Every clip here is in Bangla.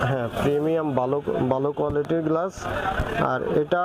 হ্যাঁ, প্রিমিয়াম ভালো ভালো কোয়ালিটির গ্লাস। আর এটা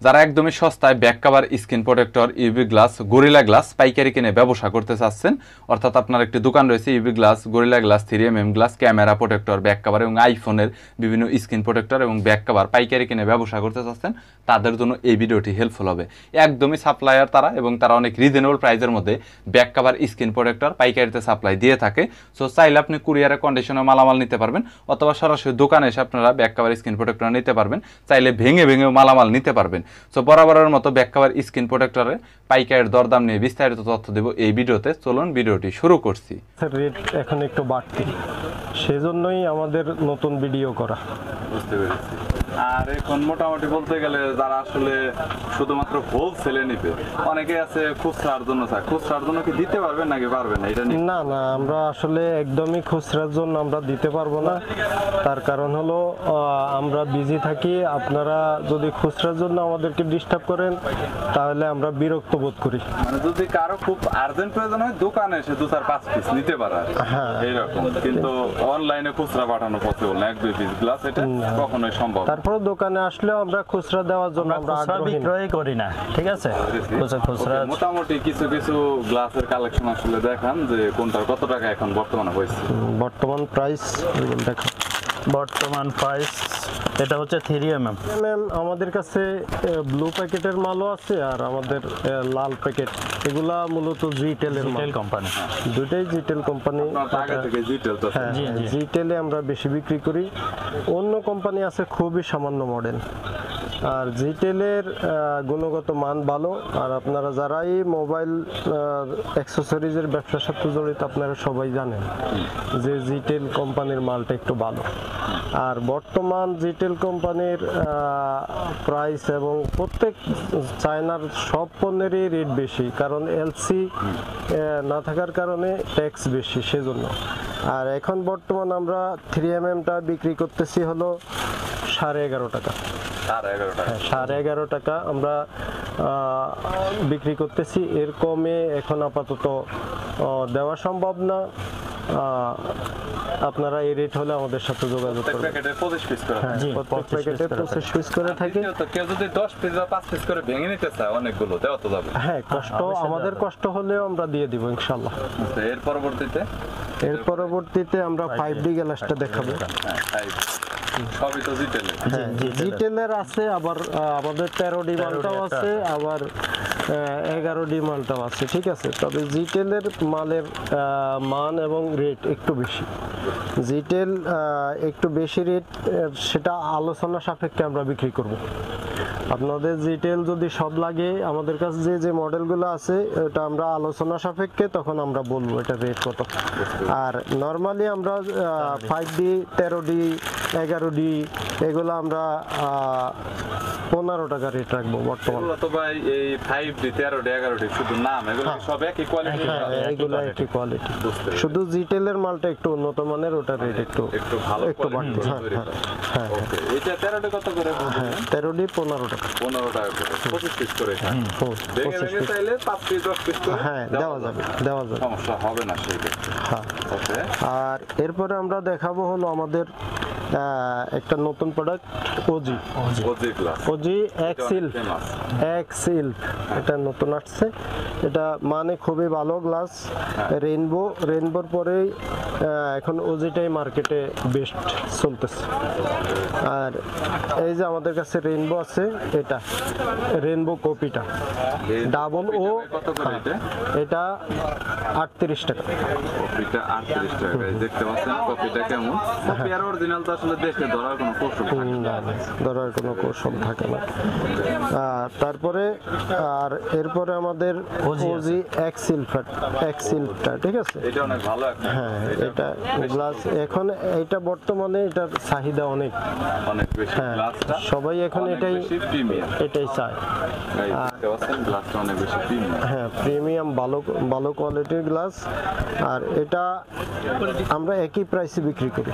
যারা একদমই সস্তায় back cover, screen protector, UV glass, gorilla glass পাইকারি কিনে ব্যবসা করতে চাচ্ছেন, অর্থাৎ আপনার একটি দোকান রয়েছে UV glass, gorilla glass, 3mm glass, camera protector, back cover এবং আইফোনের বিভিন্ন স্ক্রিন প্রোটেক্টর এবং ব্যাক কভার পাইকারি কিনে ব্যবসা করতে চাচ্ছেন, তাদের জন্য এই ভিডিওটি হেল্পফুল হবে। একদমই সাপ্লায়ার তারা, এবং তারা অনেক রিজনেবল প্রাইসের মধ্যে ব্যাক কভার, স্ক্রিন প্রোটেক্টর পাইকারিতে সাপ্লাই দিয়ে থাকে। সো চাইলে আপনি কুরিয়ারে কন্ডিশনে মালামাল নিতে পারবেন, অথবা সরাসরি দোকানে এসে আপনারা ব্যাক কভার, স্ক্রিন প্রোটেক্টর নিতে পারবেন। চাইলে ভেঙে ভেঙে মালামাল নিতে পারবেন। সো বরাবরের মতো ব্যাক কভার, স্ক্রিন প্রোটেক্টরের পাইকারের দরদাম নিয়ে বিস্তারিত তথ্য দেব এই ভিডিওতে। চলুন ভিডিওটি শুরু করছি। রেট এখন একটু বাড়তি, সেজন্যই আমাদের নতুন ভিডিও করা। বুঝতে পেরেছি। আর এখন মোটামুটি বলতে গেলে যারা আসলে শুধুমাত্র হোলসেলে নিবে, অনেকে আছে খুচরার জন্য চায়, খুচরার জন্য কি দিতে পারবেন নাকি পারবেন না? এটা না না, আমরা আসলে একদমই খুচরার জন্য আমরা দিতে পারবো না। তার কারণ হলো আমরা বিজি থাকি। আপনারা যদি খুচরার জন্য আমাদেরকে ডিস্টার্ব করেন তাহলে আমরা বিরক্ত বোধ করি। মানে যদি কারো খুব আর্জেন্ট প্রয়োজন হয় দোকানে এসে 2-4-5 পিস নিতে পারে, হ্যাঁ এইরকম। কিন্তু অনলাইনে খুচরা পাঠানো পসিবল না, 1-2 পিস গ্লাস এটা কখনোই সম্ভব। তারপর দোকানে আসলেও আমরা খুচরা দেওয়ার জন্য আমরা বিক্রয় করি না, ঠিক আছে? খুচরা মোটামুটি কিছু কিছু গ্লাসের কালেকশন আসলে দেখান যে কোনটার কত টাকা এখন বর্তমানে হয়েছে। বর্তমান প্রাইস দেখা, বর্তমান প্রাইস এটা হচ্ছে 3mm। আমাদের কাছে ব্লু প্যাকেটের মালও আছে আর আমাদের লাল প্যাকেট, এগুলা মূলত জিটেলের কোম্পানি, দুটাই জিটেল কোম্পানি। হ্যাঁ, জিটেলে আমরা বেশি বিক্রি করি। অন্য কোম্পানি আছে খুবই সামান্য মডেল। আর জিটেলের গুণগত মান ভালো। আর আপনারা যারাই মোবাইল অ্যাক্সেসরিজের ব্যবসার সাথে জড়িত আপনারা সবাই জানেন যে জিটেল কোম্পানির মালটা একটু ভালো। আর বর্তমান জিটেল কোম্পানির প্রাইস এবং প্রত্যেক চায়নার সব পণ্যেরই রেট বেশি, কারণ এলসি না থাকার কারণে ট্যাক্স বেশি, সেজন্য। আর এখন বর্তমান আমরা 3mmটা বিক্রি করতেছি হলো 11.5 টাকা। 11.5 টাকা আমরা বিক্রি করতেছি। এর কমে এখন আপাতত দেওয়া সম্ভব না। আপনারা এই রেট হলে আমাদের সাথে যোগাযোগ করবেন। প্যাকেটে 25 পিস করে, হ্যাঁ, প্রত্যেক প্যাকেটে 25 পিস করে থাকে। তো কেউ যদি 10 পিস বা 5 পিস করে ভেঙে নিতে চায়, অনেকগুলো দেওয়া তো যাবে। হ্যাঁ, কষ্ট আমাদের কষ্ট হলেও আমরা দিয়ে দিব ইনশাআল্লাহ। এর পরবর্তীতে আমরা 5D গ্লাসটা দেখাবো। সবই তো জিটেলের। হ্যাঁ, জিটেলের আছে, আবার আমাদের 13D মালটাও আছে, আবার 11D মালটাও আছে, ঠিক আছে। তবে জিটেলের মালের মান এবং রেট একটু বেশি। জিটেল একটু বেশি রেট, সেটা আলোচনা সাপেক্ষে আমরা বিক্রি করব। আপনাদের জিটেল যদি সব লাগে, আমাদের কাছে যে যে মডেলগুলো আছে ওটা আমরা আলোচনা সাপেক্ষে তখন আমরা বলবো এটা রেট কত। আর নর্মালি আমরা 5D, 13D, 11D এগুলো আমরা 15 টাকা রেট রাখবো বর্তমানে। তো ভাই এই 5D, 13D, 11D শুধু নাম, এগুলো সব একই কোয়ালিটি? হ্যাঁ, এগুলো একই কোয়ালিটি, শুধু জিটেলের মালটা একটু উন্নত মানের, ওটা রেট একটু ভালো, একটু বাড়তি। হ্যাঁ, ওকে। এটা 13D কত করে? হ্যাঁ, 13D 15 টাকা। 15 টাকা করে, 25 পিস করে। ভেঙে ভেঙে চাইলে 5 পিস 10 পিস করে হ্যাঁ দেওয়া যাবে, সমস্যা হবে না সেই। হ্যাঁ, ওকে। আর এরপরে আমরা দেখাবো হলো আমাদের একটা নতুন প্রোডাক্ট, ওজি এক্সিল। এটা নতুন আসছে, এটা মানে খুবই ভালো গ্লাস। রেইনবোর পরেই এখন ওজিটাই মার্কেটে বেস্ট চলতেছে। আর এই যে আমাদের কাছে রেইনবো আছে, এটা রেইনবো কপিটা ডাবল ও, এটা 38 টাকা। কপিটা 38 টাকা। দেখতে পাচ্ছেন কপিটা কেমন? কপি আর অরিজিনাল তো আসলে দেখে ধরার কোনো কৌশল থাকে না, ধরার কোনো কৌশল থাকে না। তারপরে আর এরপরে আমাদের ওজি এক্সিলটা, ঠিক আছে। এটা অনেক ভালো একটা। হ্যাঁ, এটা গ্লাস এখন এটা বর্তমানে এটার চাহিদা অনেক বেশি। গ্লাসটা সবাই এখন এটাই চায়। গ্লাসটা অনেক বেশি প্রিমিয়াম। হ্যাঁ, প্রিমিয়াম ভালো কোয়ালিটির গ্লাস। আর এটা আমরা একই প্রাইসে বিক্রি করি,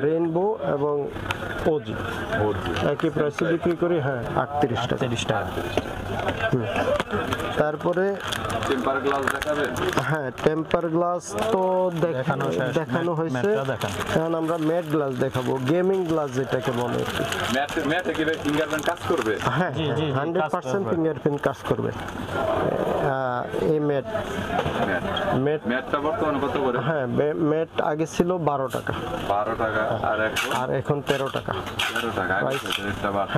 রেইনবো এবং ওজি একই প্রাইসে বিক্রি করি। হ্যাঁ, 38 টাকা। তারপরে টেম্পার গ্লাস দেখাবেন? হ্যাঁ, টেম্পার গ্লাস তো দেখানো শেষ, দেখানো হয়েছে। ম্যাটটা দেখান। এখন আমরা ম্যাট গ্লাস দেখাবো, গেমিং গ্লাস যেটাকে বলে। ম্যাটে কি ফিঙ্গারপ্রিন্ট কাজ করবে? হ্যাঁ, জি, জি, 100% করবে। ফিঙ্গারপ্রিন্ট কাজ করবে। এই ম্যাট ম্যাটটা বর্তমানে কত করে? হ্যাঁ, ম্যাট আগে ছিল 12 টাকা, 12 টাকা, আর এখন 13 টাকা। 13 টাকা। রেটটা বাড়ছে।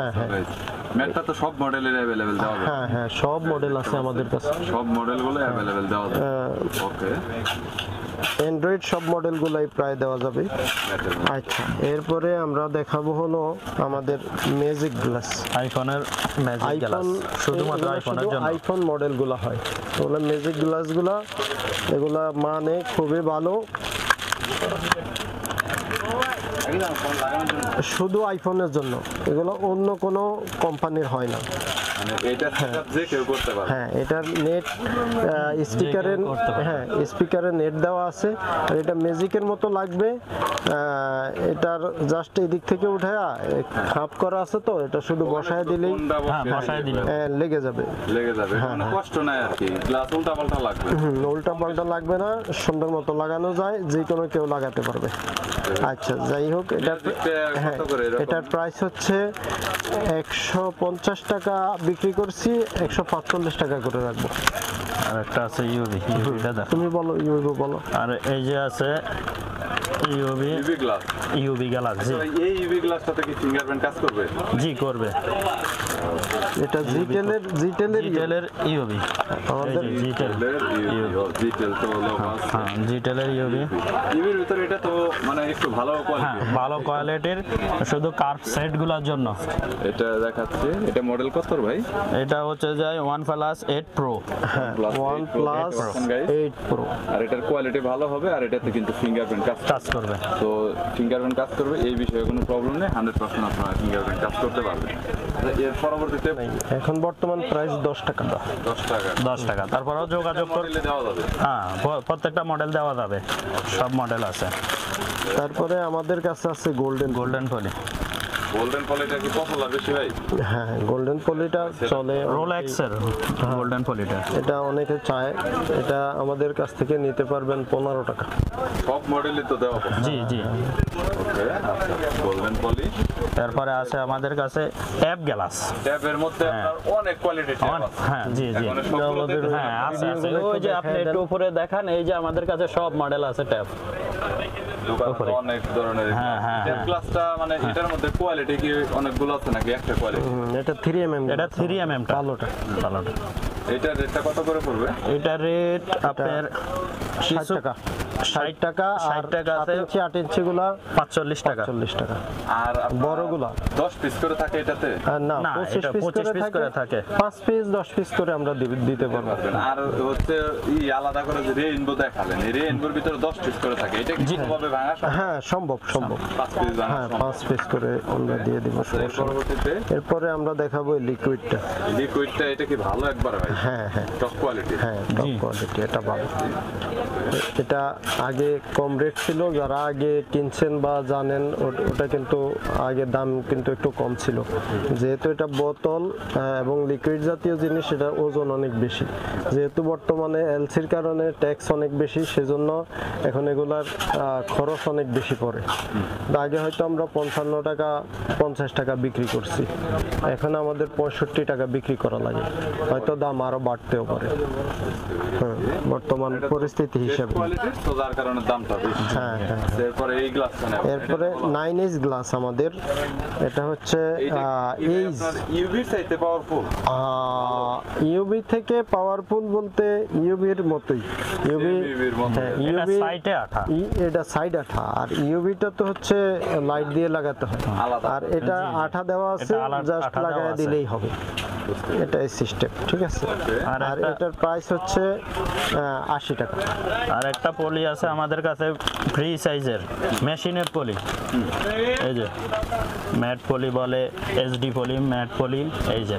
ম্যাটটা তো সব মডেলের অ্যাভেলেবেল দেওয়া যায়? হ্যাঁ, সব মডেল আছে আমাদের কাছে। সব মডেলগুলো অ্যাভেলেবেল দেওয়া যায়। ওকে, অ্যান্ড্রয়েড সব মডেলগুলাই প্রায় দেওয়া যাবে। আচ্ছা, এরপরে আমরা দেখাবো হলো আমাদের ম্যাজিক গ্লাস। আইফোনের ম্যাজিক গ্লাস, শুধুমাত্র আইফোনের জন্য। আইফোন মডেলগুলো হয় ওগুলো ম্যাজিক গ্লাসগুলো, এগুলা মানে খুবই ভালো, শুধু আইফোনের জন্য। এগুলো অন্য কোনো কোম্পানির হয় না। মানে এটা সেটআপ যে কেউ করতে পারে? হ্যাঁ, এটার নেট স্পিকারের, হ্যাঁ স্পিকারের নেট দেওয়া আছে। আর এটা ম্যাজিকের মতো লাগবে। এটার জাস্ট এদিক থেকে উঠে খাপ করা আছে, তো এটা শুধু বসায় দিলেই বসায় দিলে লেগে যাবে। মানে কষ্ট নাই আর কি, গ্লাস উল্টা পাল্টা লাগবে। উল্টা পাল্টা লাগবে না, সুন্দর মতো লাগানো যায়, যে কোনো কেউ লাগাতে পারবে। আচ্ছা, যাই হোক, এটার প্রাইস হচ্ছে 150 টাকা বিক্রি করছি, 145 টাকা করে রাখবো। আর একটা আছে ইউভি, ইউভিটা দেখো। তুমি বলো, ইউভি বলো। আর এই যে আছে ইউভি গ্লাস, ইউভি গ্লাস। জি, এই ইউভি গ্লাসটাতে কি ফিঙ্গারপ্রিন্ট কাজ করবে? জি করবে। এটা জিটেলের ইউভি, আমাদের জিটেল তো হলো হ্যাঁ, জিটেলের ইউভি। ইউভির ভিতরে এটা তো মানে একটু ভালো হ্যাঁ, কোয়ালিটি, ভালো কোয়ালিটির, শুধু কার্ভ সেটগুলোর জন্য। এটা দেখাচ্ছে। এটা মডেল কত ভাই? এটা হচ্ছে যায় OnePlus 8 Pro। OnePlus 8 Pro। আর এটার কোয়ালিটি ভালো হবে, আর এটাতে কিন্তু ফিঙ্গারপ্রিন্ট কাজ করবে। তো ফিঙ্গারপ্রিন্ট কাজ করবে, এই বিষয়ে কোনো প্রবলেম নেই। 100% আপনারা ফিঙ্গারপ্রিন্ট কাজ করতে পারবেন। এর পরবর্তীতে এখন বর্তমান প্রাইস 10 টাকা। 10 টাকা। তারপরেও যোগাযোগ করলে দেওয়া যাবে। হ্যাঁ, প্রত্যেকটা মডেল দেওয়া যাবে, সব মডেল আছে। তারপরে আমাদের কাছে আছে গোল্ডেন পলি। গোল্ডেন পলিটা কি পপুলার বেশি ভাই? হ্যাঁ, গোল্ডেন পলিটা চলে। রোলেক্সের গোল্ডেন পলিটা, এটা অনেকে চায়। এটা আমাদের কাছ থেকে নিতে পারবেন 15 টাকা। সব মডেলই তো দেওয়া হবে? জি। ওকে, আচ্ছা, গোল্ডেন পলি। তারপরে আছে আমাদের কাছে ট্যাব গ্লাস। ট্যাবের মধ্যে আপনার অনেক কোয়ালিটি ট্যাব আছে। হ্যাঁ, জি। হ্যাঁ, আছে। ওই যে আপনি একটু উপরে দেখান, এই যে আমাদের কাছে সব মডেল আছে ট্যাব। অনেক ধরনের ট্যাব গ্লাসটা, মানে এটার মধ্যে কোয়ালিটি কি অনেকগুলো আছে নাকি একটা কোয়ালিটি? এটা 3mm। এটা 3mm ভালোটা। এটার রেটটা কত করে পড়বে? এটা রেট আপনার 60 টাকা। 60 টাকা। আর 8 ইঞ্চি গুলা 45 টাকা। 40 টাকা। আর বড়গুলা 10 পিস করে থাকে এটাতে? না, না, 25 পিস করে থাকে। 5 পিস 10 পিস করে আমরা দিতে পারবো। আর হচ্ছে আলাদা করে যে রেইনবো দেখালেন, এই রেইনবোর ভিতরে 10 পিস করে থাকে, এটা কি কিভাবে ভাঙা সম্ভব? হ্যাঁ, সম্ভব। 5 পিস ভাঙা হ্যাঁ, সম্ভব। 5 পিস করে আমরা দিয়ে দিব। এর পরবর্তীতে এরপরে আমরা দেখাবো লিকুইডটা। লিকুইডটা, এটা কি ভালো একবার ভাই? হ্যাঁ, টপ কোয়ালিটি। হ্যাঁ, টপ কোয়ালিটি, এটা ভালো। এটা আগে কম রেট ছিল, যারা আগে কিনছেন বা জানেন, ওটা কিন্তু আগে দাম কিন্তু একটু কম ছিল। যেহেতু এটা বোতল এবং লিকুইড জাতীয় জিনিস, এটা ওজন অনেক বেশি। যেহেতু বর্তমানে এলসির কারণে ট্যাক্স অনেক বেশি, সেজন্য এখন এগুলার খরচ অনেক বেশি পড়ে। আগে হয়তো আমরা 55 টাকা 50 টাকা বিক্রি করছি, এখন আমাদের 65 টাকা বিক্রি করা লাগে। হয়তো দাম আরো বাড়তেও পারে বর্তমান পরিস্থিতি হিসাবে। তো যার কারণে দামটা বেশি। হ্যাঁ। এরপরে এই গ্লাসটা নেব। এরপরে 9H গ্লাস আমাদের। এটা হচ্ছে ইউভি চাইতে পাওয়ারফুল। ইউভি থেকে পাওয়ারফুল বলতে ইউভির মতোই। ইউভি সাইডে আঠা, এটা সাইড আঠা। আর ইউভিটা তো হচ্ছে লাইট দিয়ে লাগাতে হয়, আর এটা আঠা দেওয়া আছে, জাস্ট লাগায় দিলেই হবে। এটাই সিস্টেম, ঠিক আছে। আর এটার প্রাইস হচ্ছে 80 টাকা। আর একটা পলি আছে আমাদের কাছে ফ্রি সাইজের, মেশিনের পলি। এই যে ম্যাট পলি বলে, এসডি পলি, ম্যাট পলি, এই যে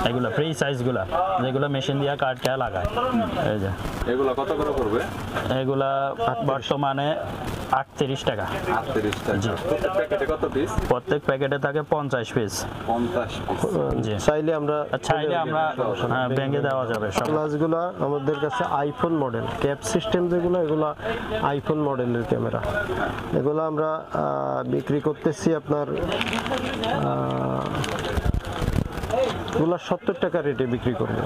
এগুলো ফ্রি সাইজগুলা, যেগুলো মেশিন দিয়ে কাটটা লাগায়। এই যে এগুলো কত করে পড়বে? এগুলা বর্তমানে 38 টাকা। 38 টাকা। প্রত্যেক প্যাকেটে কত পিস? প্রত্যেক প্যাকেটে থাকে 50 পিস। 50 পিস। জি। চাইলে আমরা ভেঙে দেওয়া যাবে সব। গ্লাসগুলো আমাদের কাছে আইফোন মডেল, ক্যাপ সিস্টেম যেগুলো, এগুলো আইফোন মডেলের ক্যামেরা। এগুলো আমরা বিক্রি করতেছি আপনার এগুলো 70 টাকা রেটে বিক্রি করবো।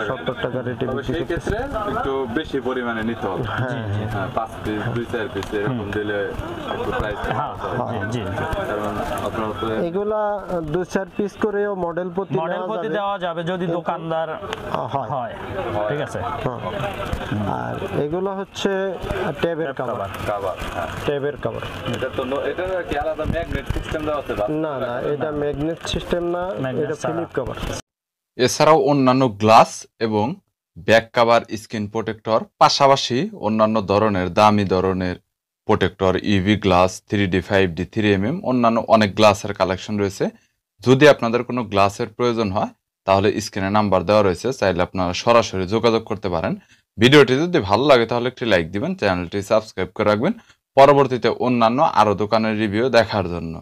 70 টাকা রেটে তবে বিক্রি সেই করতেছি। ক্ষেত্রে একটু বেশি পরিমাণে নিতে হবে। হ্যাঁ, 5 পিস 2-4 পিস এরকম দিলে একটু প্রাইস জি। কারণ আপনার তো এগুলা 2-4 পিস করেও মডেল প্রতি মডেল নেওয়া প্রতি যাবে। দেওয়া যাবে যদি দোকানদার হয়। হয়। ঠিক আছে। হ্যাঁ। আর এগুলো হচ্ছে ট্যাবের কভার। কভার। হ্যাঁ। ট্যাবের কভার। এটা কি আলাদা ম্যাগনেট সিস্টেম দেওয়া আছে? না, এটা ম্যাগনেট সিস্টেম না, এটা ফিলিপ কভার। এছাড়াও অন্যান্য গ্লাস এবং ব্যাক কভার, স্ক্রিন প্রোটেক্টর, পাশাপাশি অন্যান্য ধরনের দামি ধরনের protector, UV glass, 3D 5D 3mm অন্যান্য অনেক গ্লাসের কালেকশন রয়েছে। যদি আপনাদের কোনো গ্লাসের প্রয়োজন হয় তাহলে স্ক্রিনে নাম্বার দেওয়া রয়েছে, চাইলে আপনারা সরাসরি যোগাযোগ করতে পারেন। ভিডিওটি যদি ভালো লাগে তাহলে একটি লাইক দিবেন, চ্যানেলটি সাবস্ক্রাইব করে রাখবেন পরবর্তীতে অন্যান্য আরও দোকানের রিভিউ দেখার জন্য।